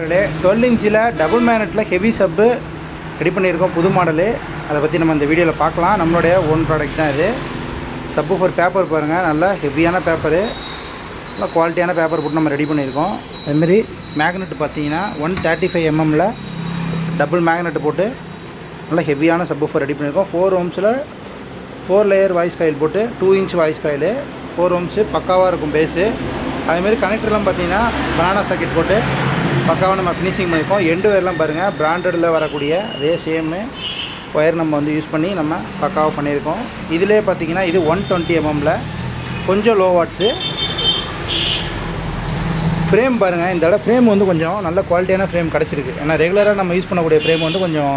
12 இன்ச்சில் double மேக்னெட்டில் heavy சப்பு ready பண்ணியிருக்கோம், புது மாடலு. அதை பற்றி நம்ம இந்த வீடியோவில் பார்க்கலாம். நம்மளுடைய ஓன் ப்ராடக்ட் தான் இது. சப்பு ஃபார் பேப்பர் பாருங்கள், நல்லா ஹெவியான பேப்பரு, நல்லா குவாலிட்டியான பேப்பர் போட்டு நம்ம ரெடி பண்ணியிருக்கோம். அதுமாரி மேக்னெட் பார்த்தீங்கன்னா 135 mm டபுள் மேக்னெட் போட்டு நல்லா ஹெவியான சப்பு ஃபார் ரெடி பண்ணியிருக்கோம். 4 ohmஸில் 4 லேயர் வாய்ஸ் காயில் போட்டு 2 inch வாய்ஸ் காயில் 4 ohms பக்காவாக இருக்கும் பேஸு. அதேமாரி கனெக்டர்லாம் பார்த்தீங்கன்னா பனானா சாக்கெட் போட்டு பக்காவாக நம்ம ஃபினிஷிங் பண்ணியிருக்கோம். எண்டு ஒயர்லாம் பாருங்கள், பிராண்டடில் வரக்கூடிய அதே சேமு ஒயர் நம்ம யூஸ் பண்ணி நம்ம பக்காவாக பண்ணியிருக்கோம். இதிலே பார்த்தீங்கன்னா இது 120 mm கொஞ்சம் லோ வாட்ஸு ஃப்ரேம் பாருங்கள். இந்த தடவை ஃப்ரேம் கொஞ்சம் நல்ல குவாலிட்டியான ஃப்ரேம் கிடச்சிருக்கு. ஏன்னா ரெகுலராக நம்ம யூஸ் பண்ணக்கூடிய ஃப்ரேம் கொஞ்சம்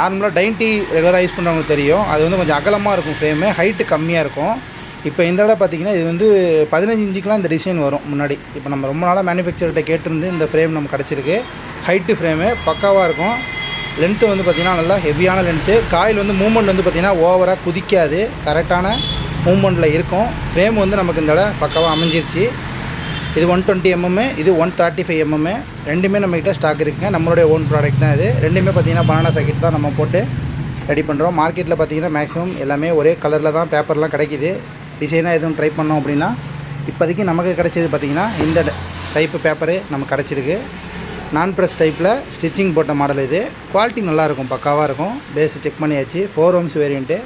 நார்மலாக டைன்டி ரெகுலராக யூஸ் பண்ணுறவங்களுக்கு தெரியும், அது கொஞ்சம் அகலமாக இருக்கும் ஃப்ரேமு, ஹைட்டு கம்மியாக இருக்கும். இப்போ இந்த தடவை பார்த்திங்கன்னா இது 15 இன்ச்சுக்கெலாம் இந்த டிசைன் வரும் முன்னாடி. இப்போ நம்ம ரொம்ப நாளாக மேனுஃபேக்சர்கிட்ட கேட்டிருந்து இந்த ஃப்ரேம் நம்ம கிடச்சிருக்கு. ஹைட்டு ஃப்ரேமு பக்காவாக இருக்கும். லென்த்து பார்த்திங்கன்னா நல்லா ஹெவியான லென்த்து. காயில் மூமெண்ட் பார்த்திங்கன்னா ஓவராக குதிக்காது, கரெக்டான மூமெண்ட்டில் இருக்கும். ஃப்ரேம் நமக்கு இந்த தடவை பக்காவாக அமைஞ்சிருச்சு. இது 120 mm, இது 135 mm, ரெண்டுமே நம்மகிட்ட ஸ்டாக் இருக்குங்க. நம்மளுடைய ஓன் ப்ராடக்ட் தான் இது. ரெண்டுமே பார்த்திங்கன்னா பனானா சாக்கெட் தான் நம்ம போட்டு ரெடி பண்ணுறோம். மார்க்கெட்டில் பார்த்திங்கன்னா மேக்ஸிமம் எல்லாமே ஒரே கலரில் தான் பேப்பர்லாம் கிடைக்கிது. டிசைனாக எதுவும் ட்ரை பண்ணோம் அப்படின்னா இப்போதைக்கு நமக்கு கிடைச்சது பார்த்திங்கன்னா இந்த டைப்பு பேப்பரு நமக்கு கிடச்சிருக்கு. நான் ப்ரெஸ் டைப்பில் ஸ்டிச்சிங் போட்ட மாடல் இது. குவாலிட்டி நல்லாயிருக்கும், பக்காவாக இருக்கும். பேஸு செக் பண்ணியாச்சு. 4 ohms வேரியண்ட்டு.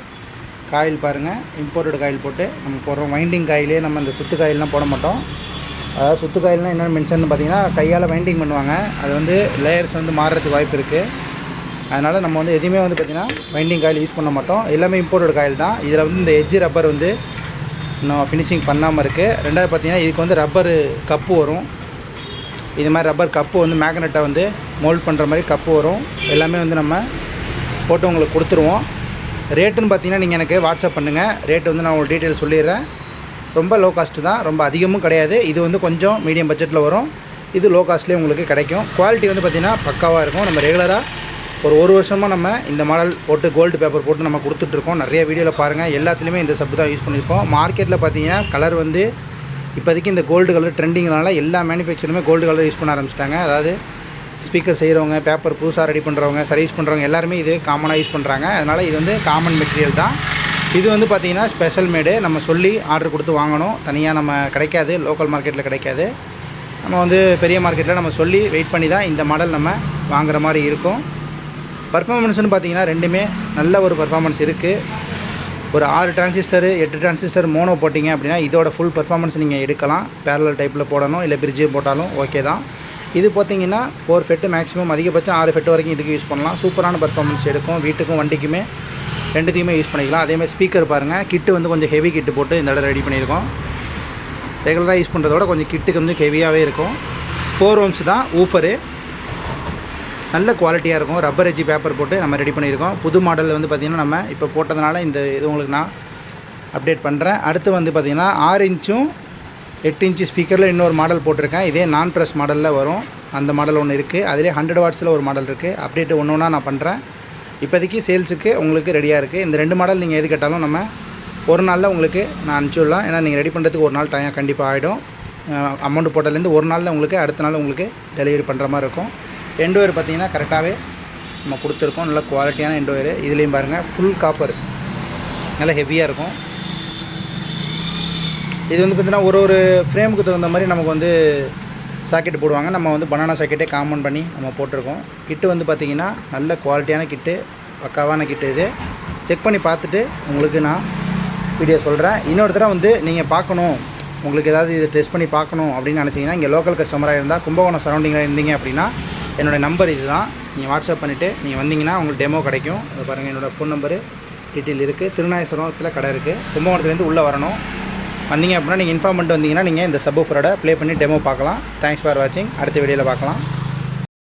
காயில் பாருங்கள், இம்போர்ட்டட் காயில் போட்டு நம்ம போடுறோம். வைண்டிங் காயிலே நம்ம இந்த சுத்து காயிலெலாம் போட மாட்டோம். அதாவது சுத்து காயில்னால் என்னென்னு மென்ஷன் பார்த்திங்கன்னா கையால் வைண்டிங் பண்ணுவாங்க. அது லேயர்ஸ் மாறுறதுக்கு வாய்ப்பு இருக்குது. அதனால் நம்ம எதுவுமே பார்த்திங்கன்னா வைண்டிங் காயில் யூஸ் பண்ண மாட்டோம். எல்லாமே இம்போர்ட்டட் காயில் தான். இதில் இந்த எட்ஜ் ரப்பர் இன்னும் ஃபினிஷிங் பண்ணாமல் இருக்குது. ரெண்டாவது பார்த்திங்கன்னா இதுக்கு ரப்பரு கப்பு வரும். இது மாதிரி ரப்பர் கப்பு மேக்னெட்டை மோல்ட் பண்ணுற மாதிரி கப்பு வரும். எல்லாமே நம்ம போட்டு உங்களுக்கு கொடுத்துருவோம். ரேட்டுன்னு பார்த்திங்கன்னா நீங்கள் எனக்கு வாட்ஸ்அப் பண்ணுங்கள். ரேட்டு நான் உங்களுக்கு டீட்டெயில் சொல்லிடுறேன். ரொம்ப லோ காஸ்ட்டு தான், ரொம்ப அதிகமும் கிடையாது. இது கொஞ்சம் மீடியம் பட்ஜெட்டில் வரும். இது லோ காஸ்ட்லேயே உங்களுக்கு கிடைக்கும். குவாலிட்டி பார்த்திங்கன்னா பக்காவாக இருக்கும். நம்ம ரெகுலராக ஒரு வருஷமாக நம்ம இந்த மாடல் போட்டு கோல்டு பேப்பர் போட்டு நம்ம கொடுத்துட்ருக்கோம். நிறைய வீடியோவில் பாருங்கள், எல்லாத்துலேயுமே இந்த சப்பு தான் யூஸ் பண்ணியிருக்கோம். மார்க்கெட்டில் பார்த்திங்கன்னா கலர் இப்போதைக்கு இந்த கோல்டு கலர் ட்ரெண்டிங்னால எல்லா மேனுஃபேக்சருமே கோல்டு கலர் யூஸ் பண்ண ஆரம்பிச்சிட்டாங்க. அதாவது ஸ்பீக்கர் செய்கிறவங்க, பேப்பர் புதுசாக ரெடி பண்ணுறவங்க, சர்வீஸ் பண்ணுறவங்க எல்லாருமே இது காமனாக யூஸ் பண்ணுறாங்க. அதனால் இது காமன் மெட்டீரியல் தான். இது பார்த்திங்கன்னா ஸ்பெஷல் மேடு. நம்ம சொல்லி ஆர்டர் கொடுத்து வாங்கணும். தனியாக நம்ம கிடைக்காது, லோக்கல் மார்க்கெட்டில் கிடைக்காது. நம்ம பெரிய மார்க்கெட்டில் நம்ம சொல்லி வெயிட் பண்ணி தான் இந்த மாடல் நம்ம வாங்குகிற மாதிரி இருக்கும். பர்ஃபார்மன்ஸ்னு பார்த்திங்கன்னா ரெண்டுமே நல்ல ஒரு பர்ஃபார்மன்ஸ் இருக்குது. ஒரு 6 டிரான்சிஸ்டர் 8 டிரான்சிஸ்டர் மோனோ போட்டிங்க அப்படின்னா இதோட ஃபுல் பர்ஃபார்மன்ஸ் நீங்கள் எடுக்கலாம். பேரலல் டைப்பில் போடணும், இல்லை பிரிட்ஜு போட்டாலும் ஓகே தான். இது பார்த்திங்கன்னா 4 ஃபெட்டு மேக்ஸிமம், அதிகபட்சம் 6 ஃபெட்டு வரைக்கும் இதுக்கு யூஸ் பண்ணலாம். சூப்பரான பர்ஃபார்மன்ஸ் எடுக்கும். வீட்டுக்கும் வண்டிக்குமே ரெண்டுத்தையுமே யூஸ் பண்ணிக்கலாம். அதேமாதிரி ஸ்பீக்கர் பாருங்கள், கிட்டு கொஞ்சம் ஹெவி கிட்டு போட்டு இந்த இடம் ரெடி பண்ணியிருக்கோம். ரெகுலராக யூஸ் பண்ணுறதோட கொஞ்சம் கிட்டுக்கு ஹெவியாகவே இருக்கும். 4 ohms தான் ஊஃபரு. நல்ல குவாலிட்டியாக இருக்கும். ரப்பர் எஜ்ஜி பேப்பர் போட்டு நம்ம ரெடி பண்ணியிருக்கோம். புது மாடல் பார்த்திங்கன்னா நம்ம இப்போ போட்டதுனால இந்த இது உங்களுக்கு நான் அப்டேட் பண்ணுறேன். அடுத்து பார்த்திங்கன்னா 6 inch 8 inch ஸ்பீக்கரில் இன்னொரு மாடல் போட்டிருக்கேன். இதே நான் ப்ரெஸ் மாடலில் வரும். அந்த மாடல் ஒன்று இருக்குது. அதிலே 100 watts ஒரு மாடல் இருக்குது. அப்டேட் ஒன்று ஒன்றா நான் பண்ணுறேன். இப்போதைக்கு சேல்ஸுக்கு உங்களுக்கு ரெடியாக இருக்குது. இந்த 2 மாடல் நீங்கள் எது கேட்டாலும் நம்ம ஒரு நாளில் உங்களுக்கு நான் அனுப்பிச்சுடலாம். ஏன்னா நீங்கள் ரெடி பண்ணுறதுக்கு ஒரு நாள் டைம் கண்டிப்பாக ஆகிடும். அமௌண்ட் போட்டதுலேருந்து ஒரு நாளில் உங்களுக்கு அடுத்த நாள் உங்களுக்கு டெலிவரி பண்ணுற மாதிரி இருக்கும். எண்ட் ஒயர் பார்த்திங்கன்னா கரெக்டாகவே நம்ம கொடுத்துருக்கோம். நல்ல குவாலிட்டியான எண்ட் ஒயரு. இதுலேயும் பாருங்கள், ஃபுல் காப்பர், நல்லா ஹெவியாக இருக்கும். இது பார்த்திங்கன்னா ஒரு ஃப்ரேமுக்கு தகுந்த மாதிரி நமக்கு சாக்கெட்டு போடுவாங்க. நம்ம பனானா சாக்கெட்டே காமன் பண்ணி நம்ம போட்டிருக்கோம். கிட்டு பார்த்திங்கன்னா நல்ல குவாலிட்டியான கிட்டு, பக்காவான கிட்டு. இது செக் பண்ணி பார்த்துட்டு உங்களுக்கு நான் வீடியோ சொல்கிறேன். இன்னொரு தடவை நீங்கள் பார்க்கணும், உங்களுக்கு ஏதாவது இது டெஸ்ட் பண்ணி பார்க்கணும் அப்படின்னு நினச்சிங்கன்னா, இங்கே லோக்கல் கஸ்டமராக இருந்தால் கும்பகோணம் சரௌண்டிங்கில் இருந்தீங்க அப்படின்னா என்னோடய நம்பர் இது தான். நீங்கள் வாட்ஸ்அப் பண்ணிவிட்டு நீங்கள் வந்தீங்கன்னா உங்களுக்கு டெமோ கிடைக்கும். அதை பாருங்கள், என்னோடய ஃபோன் நம்பரு டீட்டெயில் இருக்குது. திருநாயசரத்தில் கடை இருக்குது. கும்பகோணத்துலேருந்து உள்ளே வரணும். வந்தீங்க அப்படின்னா நீங்கள் இன்ஃபார்ம் பண்ணிட்டு வந்தீங்கன்னா நீங்கள் இந்த சப்வூஃபரோட ப்ளே பண்ணி டெமோ பார்க்கலாம். தேங்க்ஸ் ஃபார் வாட்சிங். அடுத்த வீடியோவில் பார்க்கலாம்.